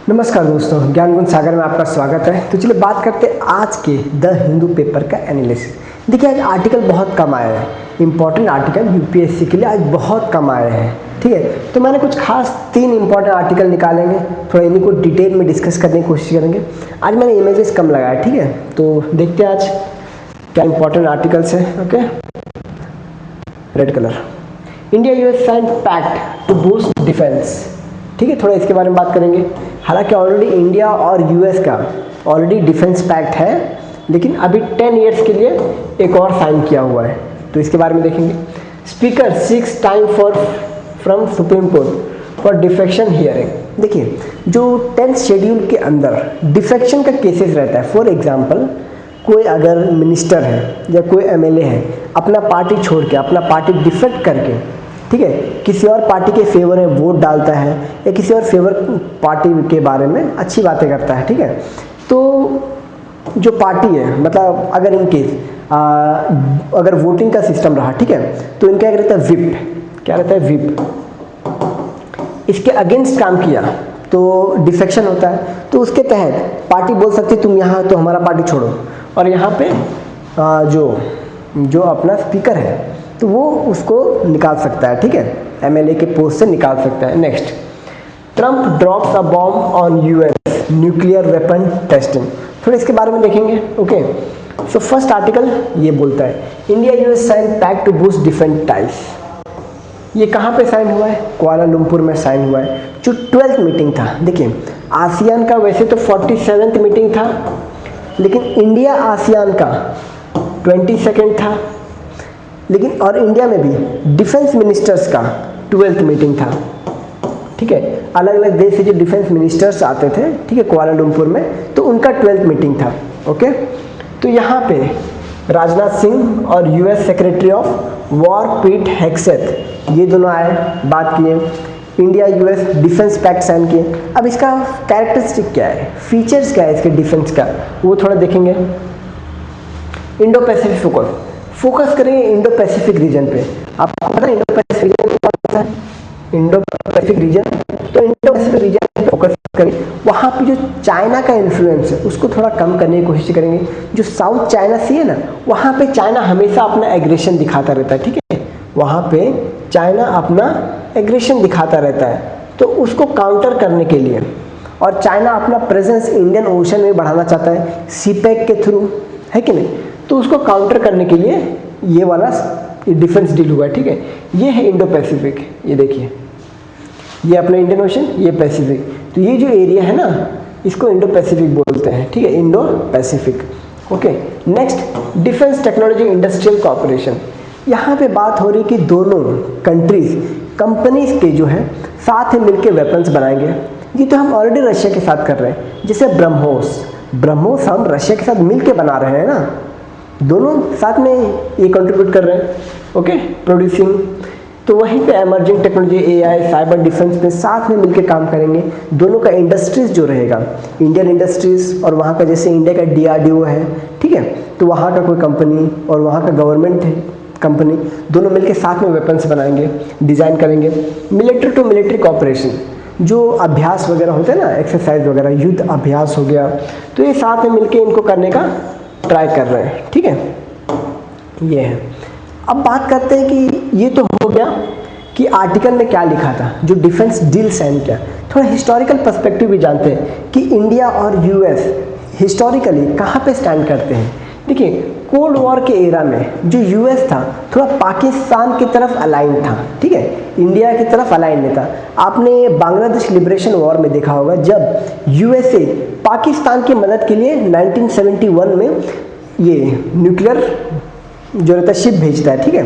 नमस्कार दोस्तों, ज्ञान गुण सागर में आपका स्वागत है। तो चलिए बात करते हैं आज के द हिंदू पेपर का एनालिसिस। देखिए आज आर्टिकल बहुत कम आए हैं, इंपॉर्टेंट आर्टिकल यूपीएससी के लिए आज बहुत कम आए हैं। ठीक है, तो मैंने कुछ खास 3 इंपॉर्टेंट आर्टिकल निकालेंगे, थोड़ा इन्हीं को डिटेल में डिस्कस करने की कोशिश करेंगे। आज मैंने इमेजेस कम लगाया, ठीक है, तो देखते हैं आज क्या इंपॉर्टेंट आर्टिकल्स है। Okay, red colour, India US sign pact to boost defence. ठीक है, थोड़ा इसके बारे में बात करेंगे। हालांकि ऑलरेडी इंडिया और यूएस का ऑलरेडी डिफेंस पैक्ट है, लेकिन अभी 10 इयर्स के लिए एक और साइन किया हुआ है, तो इसके बारे में देखेंगे। Speaker 6 time from supreme court for defection hearing. देखिए जो 10th शेड्यूल के अंदर डिफेक्शन का केसेस रहता है, फॉर एग्जाम्पल कोई अगर मिनिस्टर है या कोई एमएलए है, अपना पार्टी छोड़ के, अपना पार्टी डिफेक्ट करके, ठीक है, किसी और पार्टी के फेवर में वोट डालता है या किसी और फेवर पार्टी के बारे में अच्छी बातें करता है, ठीक है, तो जो पार्टी है, मतलब अगर इनके अगर वोटिंग का सिस्टम रहा, ठीक है, तो इनका क्या रहता है, विप, क्या रहता है, विप, इसके अगेंस्ट काम किया तो डिफेक्शन होता है। तो उसके तहत पार्टी बोल सकती है तुम यहाँ तो हमारा पार्टी छोड़ो, और यहाँ पे जो अपना स्पीकर है तो वो उसको निकाल सकता है, ठीक है, एमएलए के पोस्ट से निकाल सकता है। Next, Trump drops a bomb on US nuclear weapon testing. थोड़ा इसके बारे में देखेंगे। ओके, सो फर्स्ट आर्टिकल ये बोलता है India US sign pact to boost defence ties. ये कहाँ पे साइन हुआ है? कुआलालंपुर में साइन हुआ है, जो 12th मीटिंग था। देखिए आसियान का वैसे तो 47th मीटिंग था, लेकिन इंडिया आसियान का 22nd था, लेकिन और इंडिया में भी डिफेंस मिनिस्टर्स का 12th मीटिंग था। ठीक है, अलग अलग देश से जो डिफेंस मिनिस्टर्स आते थे, ठीक है, कुआलालंपुर में, तो उनका 12th मीटिंग था। ओके, तो यहाँ पे राजनाथ सिंह और यूएस सेक्रेटरी ऑफ वॉर पीट हेग्सेथ, ये दोनों आए, बात किए, India US defence pact sign किए। अब इसका कैरेक्टरिस्टिक क्या है, फीचर्स क्या है इसके डिफेंस का, वो थोड़ा देखेंगे। इंडो पैसिफिक फोकस करेंगे, इंडो पैसिफिक रीजन पे। आपको पता है इंडो पैसिफिक रीजन कौन सा है? इंडो पैसिफिक रीजन, तो इंडो पैसिफिक रीजन पे फोकस करेंगे। वहाँ पे जो चाइना का इन्फ्लुएंस है उसको थोड़ा कम करने की कोशिश करेंगे। जो साउथ चाइना सी है ना, वहाँ पे चाइना हमेशा अपना एग्रेशन दिखाता रहता है, ठीक है, वहाँ पे चाइना अपना एग्रेशन दिखाता रहता है, तो उसको काउंटर करने के लिए, और चाइना अपना प्रेजेंस इंडियन ओशन में बढ़ाना चाहता है सीपैक के थ्रू, है कि नहीं, तो उसको काउंटर करने के लिए ये वाला डिफेंस डील हुआ है। ठीक है, ये है इंडो पैसिफिक, ये देखिए, ये अपना इंडियन ओशन, ये पैसिफिक, तो ये जो एरिया है ना, इसको इंडो पैसिफिक बोलते हैं। ठीक है, Indo Pacific. Okay, next, defence technology industrial corporation. यहाँ पे बात हो रही कि दोनों कंट्रीज कंपनीज के जो है साथ में मिलकर वेपन्स बनाएंगे। ये तो हम ऑलरेडी रशिया के साथ कर रहे हैं, जैसे ब्रह्मोस हम रशिया के साथ मिलकर बना रहे हैं ना, दोनों साथ में ये कंट्रीब्यूट कर रहे हैं। ओके, प्रोड्यूसिंग, तो वहीं पे emerging technology, AI, cyber defence में साथ में मिलकर काम करेंगे। दोनों का इंडस्ट्रीज जो रहेगा, इंडियन इंडस्ट्रीज और वहाँ का, जैसे इंडिया का डीआरडीओ है, ठीक है, तो वहाँ का कोई कंपनी और वहाँ का गवर्नमेंट है कंपनी, दोनों मिलकर साथ में वेपन्स बनाएंगे, डिज़ाइन करेंगे। मिलिट्री टू मिलिट्री कॉपरेशन, जो अभ्यास वगैरह होते हैं ना, एक्सरसाइज वगैरह, युद्ध अभ्यास हो गया, तो ये साथ में मिलकर इनको करने का ट्राई कर रहे हैं। ठीक है, ये है। अब बात करते हैं कि ये तो हो गया कि आर्टिकल में क्या लिखा था, जो डिफेंस डील साइन किया। थोड़ा हिस्टोरिकल पर्सपेक्टिव भी जानते हैं कि इंडिया और यूएस हिस्टोरिकली कहाँ पे स्टैंड करते हैं। देखिए कोल्ड वॉर के एरा में जो यूएस था थोड़ा पाकिस्तान की तरफ अलाइन था, ठीक है, इंडिया की तरफ अलाइन नहीं था। आपने बांग्लादेश लिबरेशन वॉर में देखा होगा, जब यूएसए पाकिस्तान की मदद के लिए 1971 में ये न्यूक्लियर जो रहता है शिप भेजता है, ठीक है,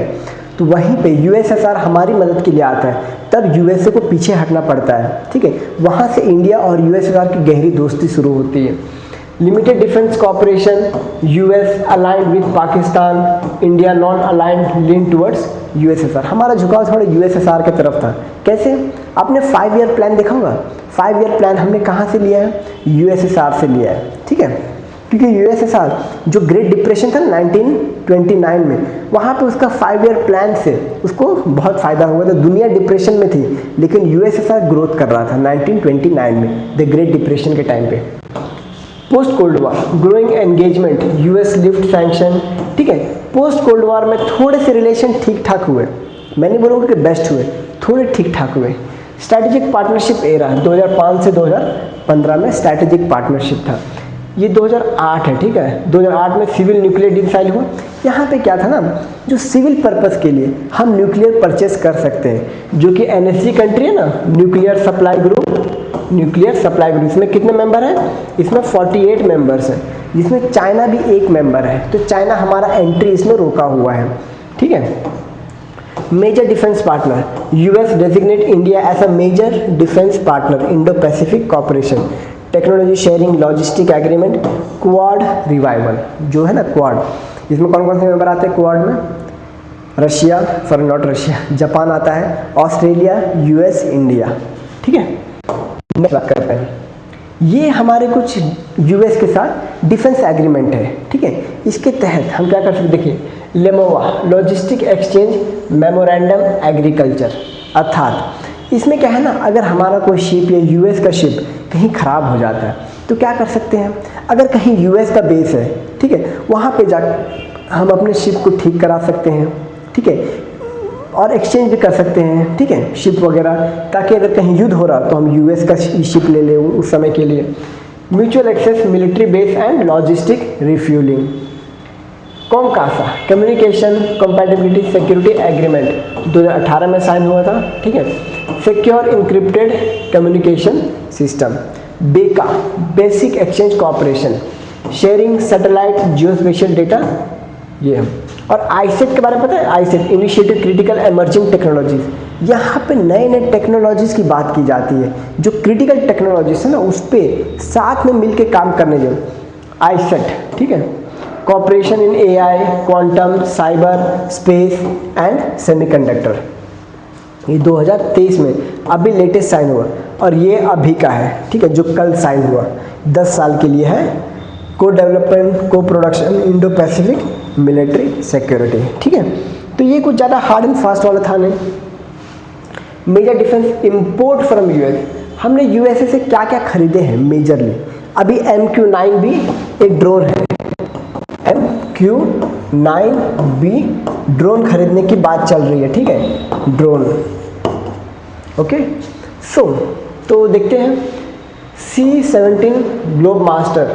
तो वहीं पे यूएसएसआर हमारी मदद के लिए आता है, तब यूएसए को पीछे हटना पड़ता है। ठीक है, वहाँ से इंडिया और यूएसएसआर की गहरी दोस्ती शुरू होती है। Limited defence cooperation, US aligned with Pakistan, India non aligned lean towards USSR. हमारा झुकाव थोड़ा यूएसएसआर की तरफ था। कैसे? आपने 5 ईयर प्लान देखा होगा। 5 ईयर प्लान हमने कहाँ से लिया है? यूएसएसआर से लिया है। ठीक है, क्योंकि यूएसएसआर जो ग्रेट डिप्रेशन था 1929 में, वहाँ पे उसका 5 ईयर प्लान से उसको बहुत फ़ायदा हुआ था। दुनिया डिप्रेशन में थी लेकिन यूएसएसआर ग्रोथ कर रहा था 1929 में, द ग्रेट डिप्रेशन के टाइम पे। Post cold war, growing engagement, US lift sanction, ठीक है। पोस्ट कोल्ड वॉर में थोड़े से रिलेशन ठीक ठाक हुए, मैं नहीं बोलूँगा कि बेस्ट हुए, थोड़े ठीक ठाक हुए। स्ट्रैटेजिक पार्टनरशिप एरा 2005 से 2015 में स्ट्रैटेजिक पार्टनरशिप था। ये 2008 है, ठीक है। 2008 में सिविल न्यूक्लियर डील साइन हुआ। यहाँ पे क्या था ना, जो सिविल पर्पस के लिए हम न्यूक्लियर परचेस कर सकते हैं, जो कि एनएसजी कंट्री है ना, न्यूक्लियर सप्लाई ग्रुप, इसमें कितने मेंबर हैं? इसमें 48 मेंबर्स हैं, जिसमें चाइना भी एक मेंबर है। तो चाइना हमारा एंट्री इसमें रोका हुआ है, ठीक है। Major defence partner, US designate India as a major defence partner, Indo Pacific cooperation, technology sharing, logistic agreement, Quad revival, जो है ना क्वाड, इसमें कौन कौन से मेंबर आते हैं क्वाड में? Russia, sorry not Russia, Japan आता है, ऑस्ट्रेलिया, यूएस, इंडिया, ठीक है। नेक्स्ट बात करते हैं, ये हमारे कुछ यूएस के साथ डिफेंस एग्रीमेंट है, ठीक है। इसके तहत हम क्या कर सकते, देखिए, लेमोवा लॉजिस्टिक एक्सचेंज मेमोरेंडम एग्रीकल्चर, अर्थात इसमें क्या है ना, अगर हमारा कोई शिप या यूएस का शिप कहीं ख़राब हो जाता है तो क्या कर सकते हैं, अगर कहीं यूएस का बेस है, ठीक है, वहाँ पे जाकर हम अपने शिप को ठीक करा सकते हैं, ठीक है, और एक्सचेंज भी कर सकते हैं, ठीक है, शिप वगैरह, ताकि अगर कहीं युद्ध हो रहा तो हम यूएस का शिप ले लें उस समय के लिए। Mutual access military base and logistic refuelling. COMCASA communication compatibility security agreement 2018 में साइन हुआ था, ठीक है। Secure encrypted communication system. BECA basic exchange cooperation, sharing satellite geospatial data, ये हम। और आईसेट के बारे में पता है, iCET initiative critical emerging technologies. यहाँ पे नए नए टेक्नोलॉजीज की बात की जाती है, जो क्रिटिकल टेक्नोलॉजीज है ना, उस पर साथ में मिलकर काम करने जो आईसेट, ठीक है। Cooperation in AI, quantum, cyber, space and semiconductor, ये 2023 में अभी लेटेस्ट साइन हुआ, और ये अभी का है, ठीक है, जो कल साइन हुआ, 10 साल के लिए है। को डेवलपमेंट, को production, Indo Pacific military security, ठीक है। तो ये कुछ ज़्यादा हार्ड एंड फास्ट वाला था नहीं। Major defence import from US, हमने यूएसए से क्या क्या खरीदे हैं मेजरली। अभी MQ-9 भी एक ड्रोन है, MQ-9B ड्रोन खरीदने की बात चल रही है, ठीक है, ड्रोन, ओके। तो देखते हैं, C-17 Globemaster,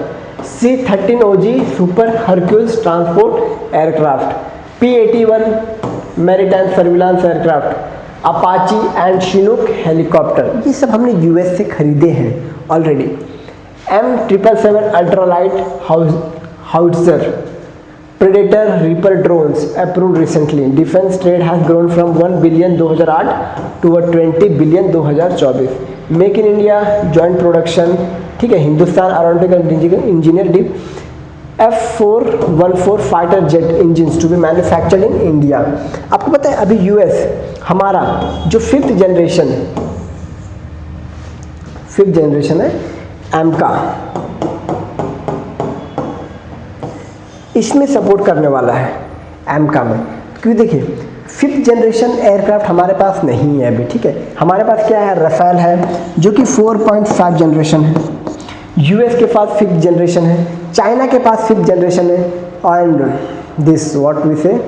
C-13OG super Hercules transport aircraft, P-81 maritime surveillance aircraft, Apache and Chinook helicopter, ये सब हमने यूएस से खरीदे हैं already. M777 ultralight howitzer, Predator Reaper drones approved recently. Defense trade has grown from 1 billion 2008 to 20 billion 2024. Make in India joint production, ठीक है, Hindustan aeronautical engineer डिप F414 fighter jet engines to be manufactured in India. आपको पता है अभी US हमारा जो fifth generation है एमका, इसमें सपोर्ट करने वाला है एमका में, क्योंकि देखिए 5th जनरेशन एयरक्राफ्ट हमारे पास नहीं है अभी, ठीक है। हमारे पास क्या है, रफेल है जो कि 4.5 जनरेशन है, यूएस के पास 5th जनरेशन है, चाइना के पास 5th जनरेशन है, एंड दिस व्हाट वी से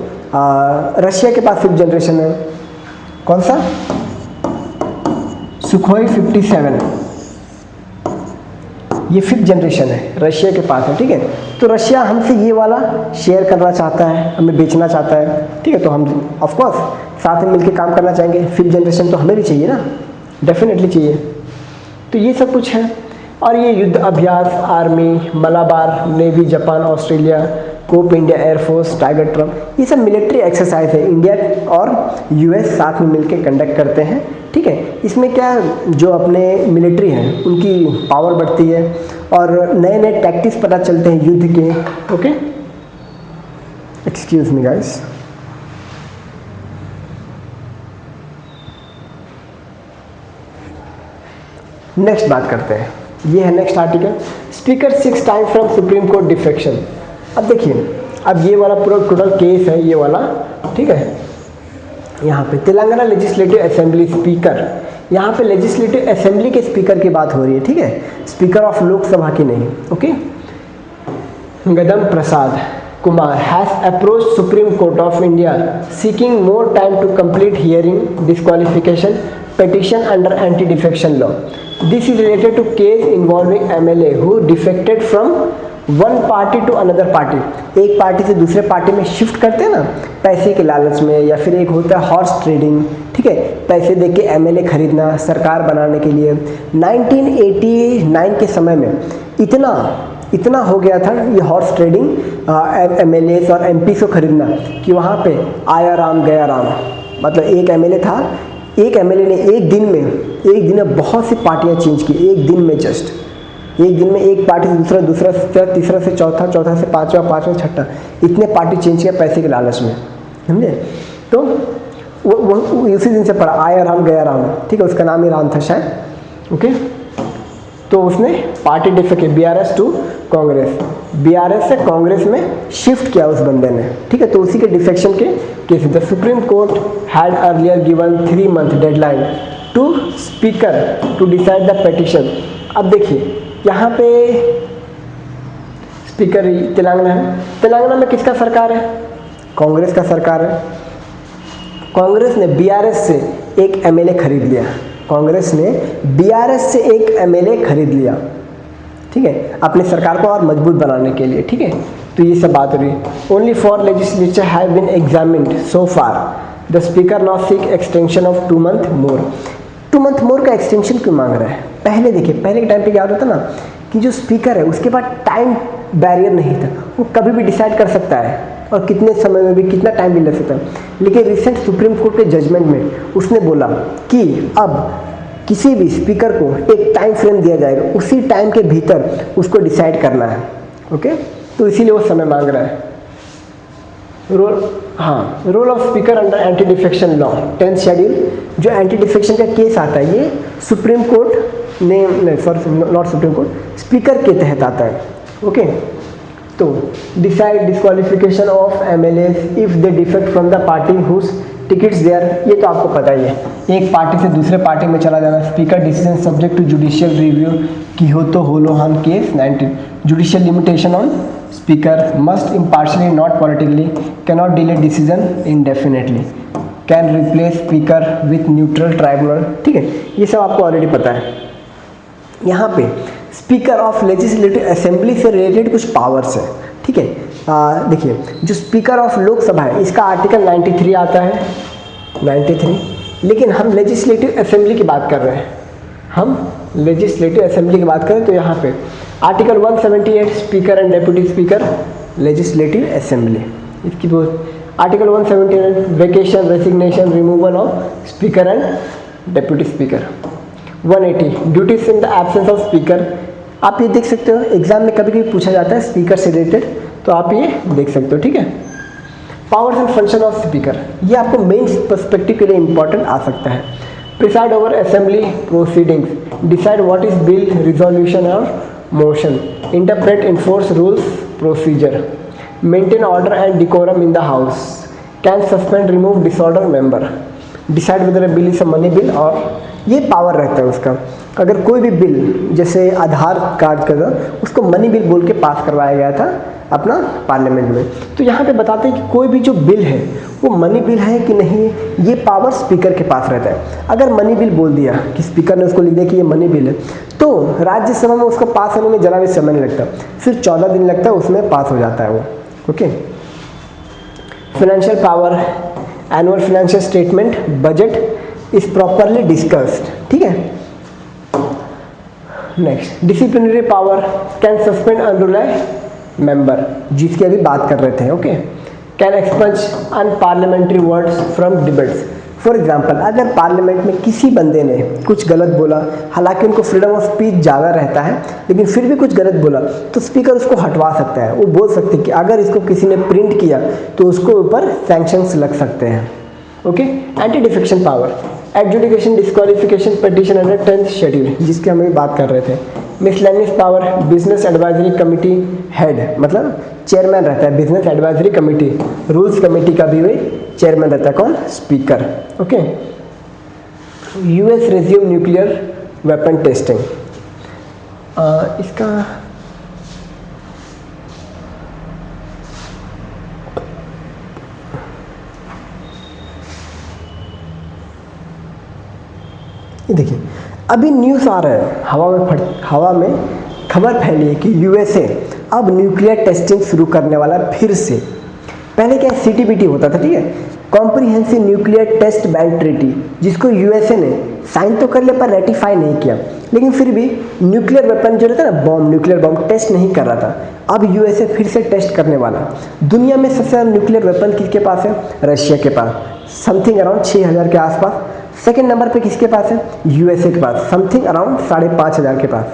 रशिया के पास 5th जनरेशन है। कौन सा? सुखोई 57, ये 5th जनरेशन है, रशिया के पास है, ठीक है। तो रशिया हमसे ये वाला शेयर करना चाहता है, हमें बेचना चाहता है, ठीक है। तो हम ऑफ कोर्स साथ में मिलकर काम करना चाहेंगे। 5th जनरेशन तो हमें भी चाहिए ना, डेफिनेटली चाहिए। तो ये सब कुछ है। और ये Yudh Abhyas, army, Malabar, navy, Japan, Australia, Cope India air force, Tiger Triumph, ये सब मिलिट्री एक्सरसाइज है, इंडिया और यूएस साथ में मिलकर कंडक्ट करते हैं, ठीक है। इसमें क्या, जो अपने मिलिट्री हैं उनकी पावर बढ़ती है और नए नए टैक्टिक्स पता चलते हैं युद्ध के, okay. Excuse me guys. Next बात करते हैं, ये है next article, speaker 6 time from supreme court defection. अब देखिए, अब ये वाला पूरा टोटल केस है ये वाला, ठीक है। यहाँ पे तेलंगाना लेजिस्लेटिव असेंबली स्पीकर, यहाँ पे लेजिस्लेटिव असेंबली के स्पीकर की बात हो रही है, ठीक है, स्पीकर ऑफ लोकसभा की नहीं। Okay, Gaddam Prasad Kumar has approached Supreme Court of India seeking more time to complete hearing disqualification petition under anti-defection law. This is related to case involving MLA who defected from one party to another party. एक party से दूसरे party में shift करते हैं ना पैसे के लालच में, या फिर एक होता है हॉर्स ट्रेडिंग, ठीक है, पैसे दे के MLA खरीदना सरकार बनाने के लिए। 1989 के समय में इतना हो गया था ये हॉर्स ट्रेडिंग, MLAs और MPs को खरीदना, कि वहाँ पे आया राम गया राम। मतलब एक MLA था, एक MLA ने एक दिन में बहुत सी पार्टियाँ चेंज की, एक दिन में, जस्ट एक दिन में एक पार्टी से दूसरा से तीसरा से चौथा से पाँचवा छठा, इतने पार्टी चेंज किया पैसे के लालच में, समझे। तो वो उसी दिन से पढ़ा आया राम गया राम, ठीक है, उसका नाम ही राम था शायद। ओके, तो उसने पार्टी डिफेक्ट की BRS टू कांग्रेस, BRS से कांग्रेस में शिफ्ट किया उस बंदे ने, ठीक है। तो उसी के डिफेक्शन के case the Supreme Court had earlier given 3 month deadline to speaker to decide the petition. अब देखिए यहाँ पे स्पीकर तेलंगाना है, तेलंगाना में किसका सरकार है? कांग्रेस का सरकार है। कांग्रेस ने BRS से एक MLA खरीद लिया, कांग्रेस ने BRS से एक MLA खरीद लिया, ठीक है, अपनी सरकार को और मजबूत बनाने के लिए, ठीक है। तो ये सब बात हो रही है। Only for legislature have been examined so far the speaker not seek extension of 2 month more. 2 month more का एक्सटेंशन क्यों मांग रहा है? पहले देखिए, पहले के टाइम पे क्या होता था ना कि जो स्पीकर है उसके पास टाइम बैरियर नहीं था, वो कभी भी डिसाइड कर सकता है और कितने समय में भी कितना टाइम भी लग सकता है। लेकिन रिसेंट सुप्रीम कोर्ट के जजमेंट में उसने बोला कि अब किसी भी स्पीकर को एक टाइम फ्रेम दिया जाएगा, उसी टाइम के भीतर उसको डिसाइड करना है। ओके, तो इसीलिए वो समय मांग रहा है। Role of speaker under anti defection law 10th schedule, जो एंटी डिफेक्शन का केस आता है ये सुप्रीम कोर्ट ने, नॉट सुप्रीम कोर्ट, स्पीकर के तहत आता है। ओके, तो decide disqualification of MLAs if they defect from the party whose tickets there, ये तो आपको पता ही है, एक पार्टी से दूसरे पार्टी में चला जाना। Speaker decision subject to judicial review की हो तो Hollohan case 19। Judicial limitation on speaker must impartially not politically, cannot delay decision indefinitely, can replace speaker with neutral tribunal, ठीक है, ये सब आपको ऑलरेडी पता है। यहाँ पे स्पीकर ऑफ लेजिस्लेटिव असेंबली से रिलेटेड कुछ पावर्स है, ठीक है। देखिए, जो स्पीकर ऑफ लोकसभा है इसका आर्टिकल 93 आता है, 93, लेकिन हम लेजिस्लेटिव असेंबली की बात कर रहे हैं, हम लेजिस्लेटिव असेंबली की बात करें तो यहाँ पे article 178 speaker and deputy speaker legislative assembly, इसकी article 178 vacation resignation removal of speaker and deputy speaker. 180 duties in the absence of speaker, आप ये देख सकते हो एग्जाम में कभी कभी पूछा जाता है स्पीकर से रिलेटेड, तो आप ये देख सकते हो, ठीक है। Powers and function of speaker, ये आपको मेन पर्सपेक्टिव के लिए इंपॉर्टेंट आ सकता है। Preside over assembly proceedings, decide what is bill resolution और motion, interpret enforce rules procedure, maintain order and decorum in the house, can suspend remove disorder member, decide whether a bill is a money bill, और ये power रहता है उसका। अगर कोई भी bill जैसे आधार कार्ड का उसको मनी बिल बोल के पास करवाया गया था अपना पार्लियामेंट में, तो यहाँ पे बताते हैं कि कोई भी जो बिल है वो मनी बिल है कि नहीं, ये पावर स्पीकर के पास रहता है। अगर मनी बिल बोल दिया कि स्पीकर ने उसको लिख दिया कि ये मनी बिल है, तो राज्यसभा में उसको पास होने में जरा भी समय नहीं लगता, सिर्फ 14 दिन लगता है, उसमें पास हो जाता है वो। Okay, financial power, annual financial statement, budget is properly discussed, ठीक है। Next, disciplinary power, can suspend unruly member, जिसकी अभी बात कर रहे थे। Okay, can expunge unparliamentary words from debates. For example, अगर पार्लियामेंट में किसी बंदे ने कुछ गलत बोला, हालांकि उनको फ्रीडम ऑफ स्पीच ज़्यादा रहता है, लेकिन फिर भी कुछ गलत बोला, तो स्पीकर उसको हटवा सकता है। वो बोल सकते हैं कि अगर इसको किसी ने प्रिंट किया तो उसको ऊपर सैंक्शंस लग सकते हैं। Okay, anti defection power, adjudication disqualification petition under 10th schedule, जिसकी हम अभी बात कर रहे थे, miscellaneous power, business advisory committee head, मतलब चेयरमैन रहता है business advisory committee, rules committee का भी वही चेयरमैन रहता है, कौन? Speaker. Okay. US resume nuclear weapon testing, इसका ये देखिए, अभी न्यूज़ आ रहा है, हवा में खबर फैली है कि यूएसए अब न्यूक्लियर टेस्टिंग शुरू करने वाला फिर से। पहले क्या सीटीबीटी होता था, ठीक है, comprehensive nuclear test ban treaty, जिसको यूएसए ने साइन तो कर लिया पर रेटिफाई नहीं किया, लेकिन फिर भी न्यूक्लियर वेपन जो रहता है ना, बॉम्ब, न्यूक्लियर बॉम्ब टेस्ट नहीं कर रहा था। अब यूएसए फिर से टेस्ट करने वाला। दुनिया में सबसे ज़्यादा न्यूक्लियर वेपन किसके पास है? रशिया के पास, समथिंग अराउंड 6000 के आसपास। सेकेंड नंबर पे किसके पास है? यूएसए के पास, समथिंग अराउंड 5500 के पास।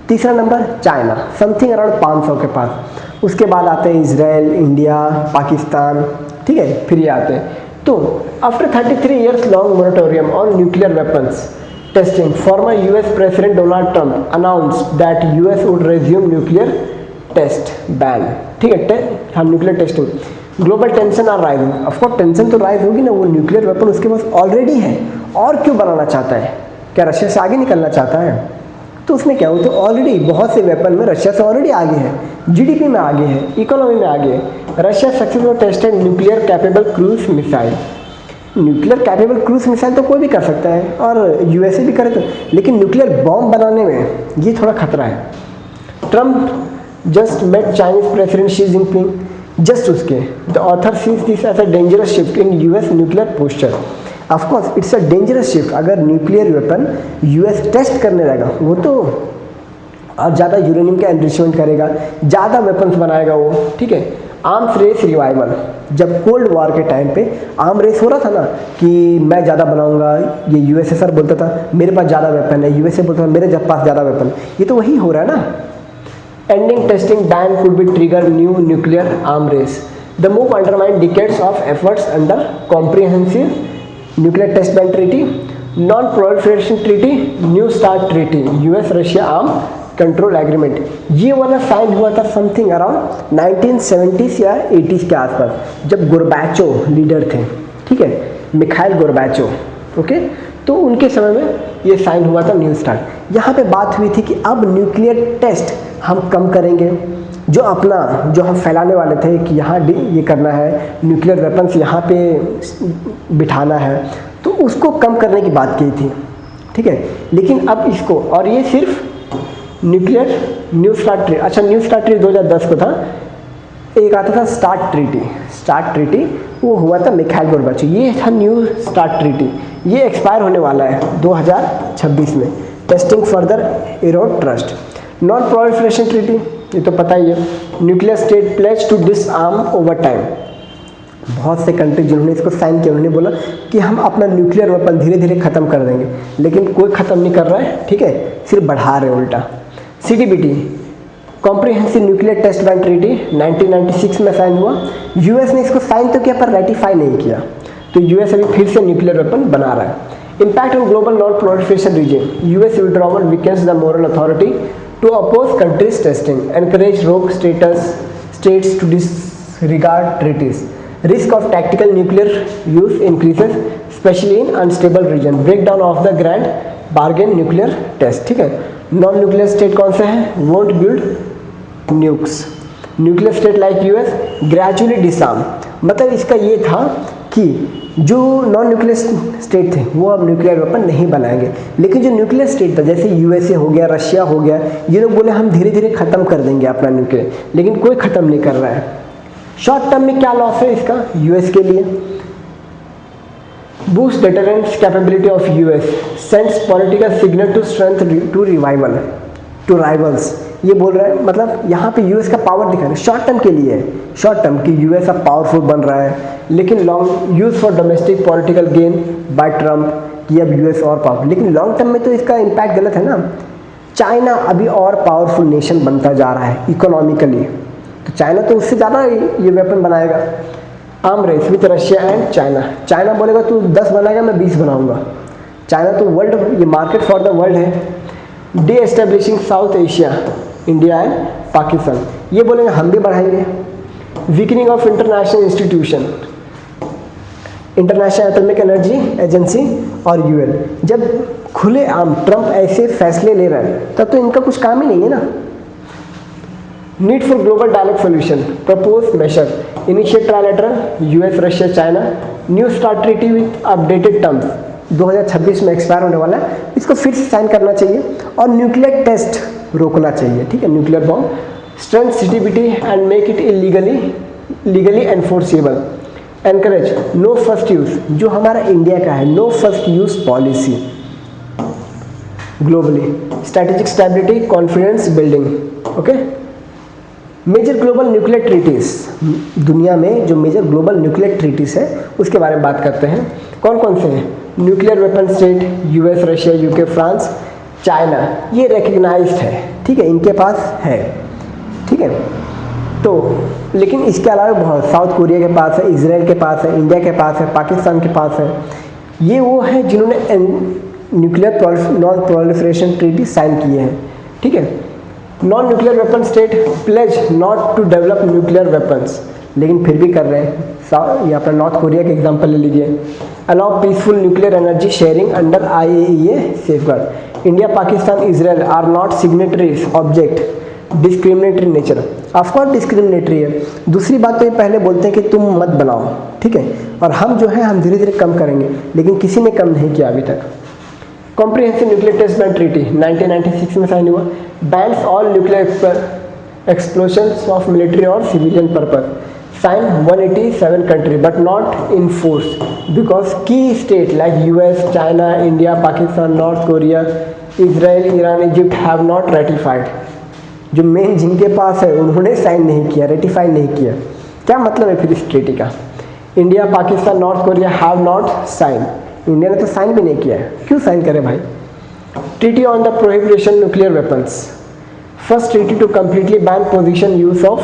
तीसरा नंबर चाइना, समथिंग अराउंड 500 के पास। उसके बाद आते हैं इजराइल, इंडिया, पाकिस्तान, ठीक है, फिर ये आते हैं। तो after 33 years long moratorium on nuclear weapons testing, former US president Donald Trump announced that US would resume nuclear test ban, ठीक है, हम nuclear testing. Global tension are rising, of course tension तो राइज होगी ना, वो न्यूक्लियर वेपन उसके पास already है, और क्यों बनाना चाहता है? क्या रशिया से आगे निकलना चाहता है? तो उसमें क्या हो, तो ऑलरेडी बहुत से वेपन में रशिया से ऑलरेडी आगे है, जीडीपी में आगे है, इकोनॉमी में आगे है। Russia successful tested nuclear capable cruise missile. Nuclear capable cruise missile तो कोई भी कर सकता है, और यूएसए भी करे तो, लेकिन न्यूक्लियर बॉम्ब बनाने में ये थोड़ा खतरा है। Trump just met Chinese president Xi Jinping, just उसके, the author sees this as a dangerous shift in US nuclear posture. Of course it's a dangerous shift, अगर न्यूक्लियर वेपन यूएस टेस्ट करने लगा, वो तो और ज़्यादा यूरेनियम का एनरिचमेंट करेगा, ज़्यादा वेपन्स बनाएगा वो, ठीक है। आर्म्स रेस रिवाइवल, जब कोल्ड वॉर के टाइम पे आर्म रेस हो रहा था ना कि मैं ज़्यादा बनाऊंगा, ये यूएसएसआर बोलता था मेरे पास ज़्यादा वेपन है, यूएसए बोलता था मेरे पास ज़्यादा वेपन, ये तो वही हो रहा है ना। Ending testing ban could be trigger new nuclear arm race, the move undermine decades of efforts under comprehensive nuclear test ban treaty, non proliferation treaty, new start treaty, US Russia arm control agreement. ये वाला sign हुआ था something around 1970s या 80s के आसपास, जब गोर्बाचो leader थे, ठीक है, मिखाइल गोर्बाचो, ओके, तो उनके समय में ये साइन हुआ था न्यू स्टार्ट। यहाँ पे बात हुई थी कि अब न्यूक्लियर टेस्ट हम कम करेंगे, जो हम फैलाने वाले थे कि यहाँ ये करना है, न्यूक्लियर वेपन्स यहाँ पे बिठाना है, तो उसको कम करने की बात की थी, ठीक है। लेकिन अब इसको, और ये सिर्फ न्यूक्लियर न्यू स्टार्ट ट्रीटी, अच्छा न्यू स्टार्ट ट्रीटी 2010 को था, एक आता था स्टार्ट ट्रीटी, वो हुआ था मिखाइल गोर्बाचोव, ये था न्यू स्टार्ट ट्रीटी, ये एक्सपायर होने वाला है 2026 में। Testing further erode trust. Non proliferation treaty, ये तो पता ही है, nuclear state pledge to disarm over time. बहुत से कंट्री जिन्होंने इसको साइन किया, उन्होंने बोला कि हम अपना न्यूक्लियर वेपन धीरे धीरे ख़त्म कर देंगे, लेकिन कोई ख़त्म नहीं कर रहा है, ठीक है, सिर्फ बढ़ा रहे उल्टा। CTBT, comprehensive nuclear test ban treaty 1996 में साइन हुआ। यूएस ने इसको साइन तो किया पर रेटिफाई नहीं किया, तो यूएस अभी फिर से न्यूक्लियर वेपन बना रहा है। Impact on global non proliferation region, US withdrawal weakens the moral authority to oppose countries testing, encourage rogue states to disregard treaties, risk of tactical nuclear use increases especially in unstable region, breakdown of the grand bargain nuclear test, ठीक है। Non nuclear state कौन से हैं? won't build nukes, nuclear state like US gradually disarm, मतलब इसका ये था कि जो नॉन न्यूक्लियर स्टेट थे वो अब न्यूक्लियर वेपन नहीं बनाएंगे, लेकिन जो न्यूक्लियर स्टेट था जैसे यूएसए हो गया, रशिया हो गया, ये लोग बोले हम धीरे धीरे ख़त्म कर देंगे अपना न्यूक्लियर, लेकिन कोई ख़त्म नहीं कर रहा है। शॉर्ट टर्म में क्या लॉस है इसका यूएस के लिए? Boost deterrence capability of US, sends political signal to strength to rivals, ये बोल रहा है, मतलब यहाँ पे यूएस का पावर दिखा रहा है। शॉर्ट टर्म के लिए है, शॉर्ट टर्म कि यूएस अब पावरफुल बन रहा है, लेकिन long use for domestic political gain by Trump कि अब यूएस और पावर, लेकिन लॉन्ग टर्म में तो इसका इम्पैक्ट गलत है ना। चाइना अभी और पावरफुल नेशन बनता जा रहा है इकोनॉमिकली, तो चाइना तो उससे ज़्यादा ये वेपन बनाएगा। Arm race with Russia and China बोलेगा तू 10 बनाएगा मैं 20 बनाऊंगा। चाइना तो वर्ल्ड, ये मार्केट फॉर द वर्ल्ड है। D establishing south Asia, India and Pakistan, ये बोलेंगे हम भी बढ़ाएंगे। Weakening of international institution, international atomic energy agency और यूएन। जब खुले आम ट्रंप ऐसे फैसले ले रहा है तब तो इनका कुछ काम ही नहीं है ना। Need for global dialogue solution, propose major, initiate trilateral US Russia China, new start treaty with updated terms, 2026 में एक्सपायर होने वाला है, इसको फिर से साइन करना चाहिए। और न्यूक्लियर टेस्ट रोकना चाहिए, ठीक है, nuclear bomb, strength CTBT and make it legally enforceable, encourage no first use, जो हमारा इंडिया का है no first use policy globally, strategic stability, confidence building. Okay, major global nuclear treaties, दुनिया में जो मेजर ग्लोबल न्यूक्लियर ट्रीटीज है उसके बारे में बात करते हैं। कौन कौन से हैं? Nuclear weapon state, US Russia UK France China, ये रिकग्नाइज्ड है, ठीक है, इनके पास है, ठीक है। तो लेकिन इसके अलावा बहुत, साउथ कोरिया के पास है, इजराइल के पास है, इंडिया के पास है, पाकिस्तान के पास है। ये वो है जिन्होंने nuclear non proliferation treaty sign किए हैं, ठीक है। Non nuclear weapon state pledge not to develop nuclear weapons, लेकिन फिर भी कर रहे हैं। ये अपना नॉर्थ कोरिया के एग्जांपल ले लीजिए। Allow peaceful nuclear energy sharing under IAEA safeguard. India Pakistan Israel are not signatories object discriminatory nature, of course discriminatory है। दूसरी बात तो ये पहले बोलते हैं कि तुम मत बनाओ, ठीक है, और हम जो है हम धीरे धीरे कम करेंगे, लेकिन किसी ने कम नहीं किया अभी तक। Comprehensive nuclear test ban treaty 1996 में साइन हुआ, bans all nuclear explosions of military और civilian purpose, sign 187 country but not in force because key state like US, China, India, Pakistan, North Korea, Israel, Iran, Egypt have not ratified. जो main जिनके पास है उन्होंने sign नहीं किया, ratify नहीं किया। क्या मतलब है फिर इस ट्रीटी का? India, Pakistan, North Korea have not sign, India ने तो साइन भी नहीं किया है, क्यों साइन करे भाई? Treaty on the prohibition nuclear weapons, first treaty to completely ban position use of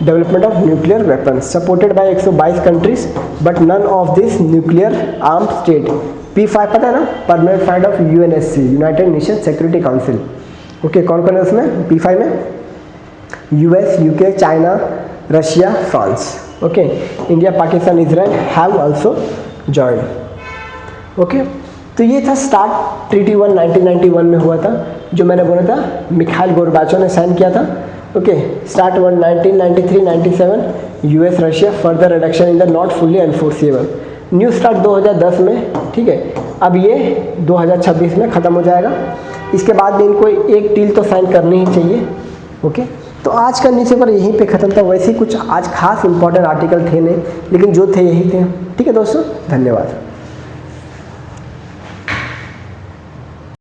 development of nuclear weapons, supported by 122 countries but none of this nuclear arm state. P5 पता है ना, परमानेंट फाइंड of UNSC, United Nation Security Council. Okay, कौन कौन है उसमें P5 में? US, UK, China, Russia, France. Okay, India, Pakistan, Israel have also joined. Okay, तो ये था स्टार्ट ट्रीटी 1 1991 में हुआ था, जो मैंने बोला था मिखाइल गोर्बाचोव ने साइन किया था। Okay, start 1 1993-97 US Russia, further reduction in the not fully enforceable. New start 2010 में, ठीक है, अब ये 2026 में ख़त्म हो जाएगा। इसके बाद भी इनको एक डील तो साइन करनी ही चाहिए। ओके, तो आज का नीचे पर यहीं पे ख़त्म था। वैसे कुछ आज खास इंपॉर्टेंट आर्टिकल थे नहीं, लेकिन जो थे यही थे। ठीक है दोस्तों, धन्यवाद।